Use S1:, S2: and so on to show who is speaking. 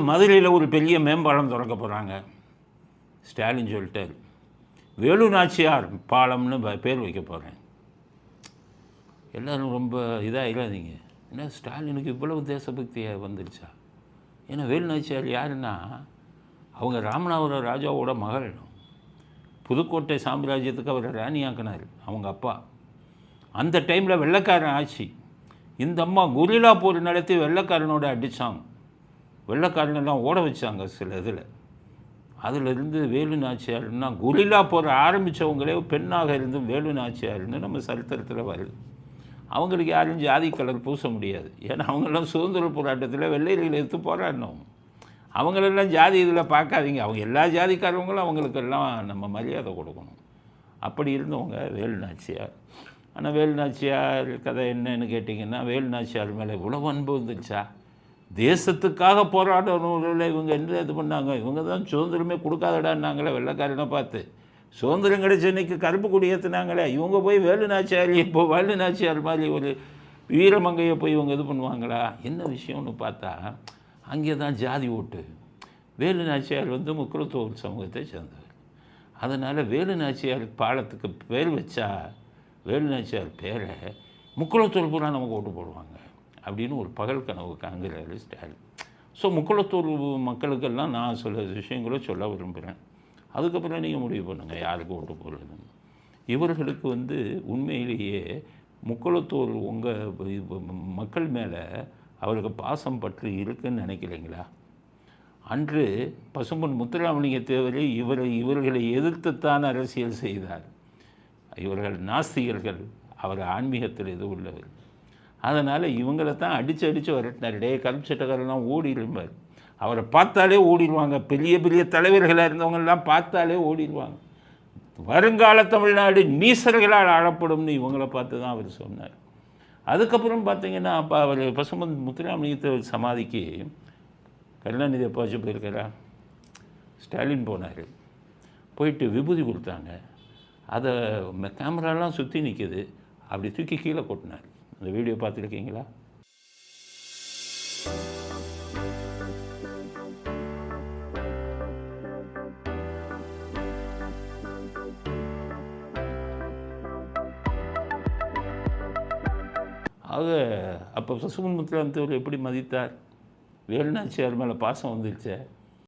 S1: மதுரையில் ஒரு பெரிய மேம்பாலம் திறக்க போகிறாங்க. ஸ்டாலின் சொல்லிட்டார், வேலு நாச்சியார் பாலம்னு பேர் வைக்க போகிறேன். எல்லோரும் ரொம்ப இதாகிடாதீங்க, ஏன்னா ஸ்டாலினுக்கு இவ்வளவு தேசபக்தியாக வந்துருச்சா? ஏன்னா வேலு நாச்சியார் யாருன்னா, அவங்க ராமநாதபுரம் ராஜாவோட மகள். புதுக்கோட்டை சாம்ராஜ்யத்துக்கு அவரை ராணியாக்கினார் அவங்க அப்பா. அந்த டைமில் வெள்ளைக்காரன் ஆட்சி. இந்த அம்மா குரிலா போர் நடத்தி வெள்ளைக்காரனோட அடித்தாங்க. வெள்ளைக்காரனெல்லாம் ஓட வச்சாங்க சில இதில். அதிலிருந்து வேலு நாச்சியார்னா குரிலா போர் ஆரம்பித்தவங்களே பெண்ணாக இருந்தும் வேலு நாச்சியார்னு நம்ம சரித்திரத்தில் வருது. அவங்களுக்கு யாரும் ஜாதி கலர் பூச முடியாது. ஏன்னா அவங்கெல்லாம் சுதந்திர போராட்டத்தில் வெள்ளையர்களை எடுத்து போராடினவங்க. அவங்களெல்லாம் ஜாதி இதில் பார்க்காதீங்க. அவங்க எல்லா ஜாதிக்காரவங்களும் அவங்களுக்கெல்லாம் நம்ம மரியாதை கொடுக்கணும். அப்படி இருந்தவங்க வேலு நாச்சியார். ஆனால் வேலு நாச்சியார் கதை என்னன்னு கேட்டிங்கன்னா, வேலு நாச்சியார் மேலே இவ்வளவு அன்பு வந்துருச்சா? தேசத்துக்காக போராடணும்ல இவங்க என்ன இது பண்ணாங்க? இவங்க தான் சுதந்திரமே கொடுக்காதடான்னாங்களே வெள்ளைக்காரனை பார்த்து. சுதந்திரம் கிடைச்ச இன்னைக்கு கருப்பு கொடி ஏற்றுனாங்களே, இவங்க போய் வேலு நாச்சியார், இப்போ வேலு நாச்சியார் மாதிரி ஒரு வீரமங்கையை போய் இவங்க இது பண்ணுவாங்களா? என்ன விஷயம்னு பார்த்தா, அங்கே தான் ஜாதி ஓட்டு. வேலு நாச்சியார் முக்குளத்தோர் சமூகத்தை சேர்ந்தவர். அதனால் வேலு நாச்சியார் பாலத்துக்கு பேர் வச்சா, வேலு நாச்சியார் பேரை முக்குளத்தூர் பூரா நமக்கு ஓட்டு போடுவாங்க அப்படின்னு ஒரு பகல் கனவு காண்கிறாரு ஸ்டாலின். ஸோ முக்குளத்தூர் மக்களுக்கெல்லாம் நான் சில விஷயங்களை சொல்ல விரும்புகிறேன். அதுக்கப்புறம் நீங்கள் முடிவு பண்ணுங்கள் யாருக்கு ஓட்டு போடுறதுன்னு. இவர்களுக்கு உண்மையிலேயே முக்குளத்தூர் உங்கள் மக்கள் மேலே அவருக்கு பாசம் பற்றி இருக்குன்னு நினைக்கிறீங்களா? அன்று பசும்பொன் முத்துராமலிங்க தேவரை இவர்களை எதிர்த்துத்தான் அரசியல் செய்தார். இவர்கள் நாஸ்திகர்கள், அவர் ஆன்மீகத்தில் இது உள்ளவர். அதனால் இவங்களை தான் அடித்து வரட்டினார். கருப்பு சட்டக்காரெல்லாம் ஓடிடுவார். அவரை பார்த்தாலே ஓடிடுவாங்க. பெரிய பெரிய தலைவர்களாக இருந்தவங்கெல்லாம் பார்த்தாலே ஓடிடுவாங்க. வருங்கால தமிழ்நாடு நீசர்களால் ஆளப்படும்னு இவங்களை பார்த்து தான் அவர் சொன்னார். அதுக்கப்புறம் பார்த்தீங்கன்னா, அப்போ அவர் பசும்பொன் முத்துராமலிங்கத்தேவர் சமாதிக்கு கருணாநிதி அப்பாச்சு போயிருக்கிறா, ஸ்டாலின் போனார். போயிட்டு விபூதி கொடுத்தாங்க. அதை கேமராலாம் சுற்றி நிற்கிது, அப்படி தூக்கி கீழே கொட்டினார். அந்த வீடியோ பார்த்துருக்கீங்களா? அப்போ பசும்பொன் முத்துராமலிங்கத்தேவர் எப்படி மதித்தார்? வேலு நாச்சியார் மேலே பாசம் வந்துருச்சு.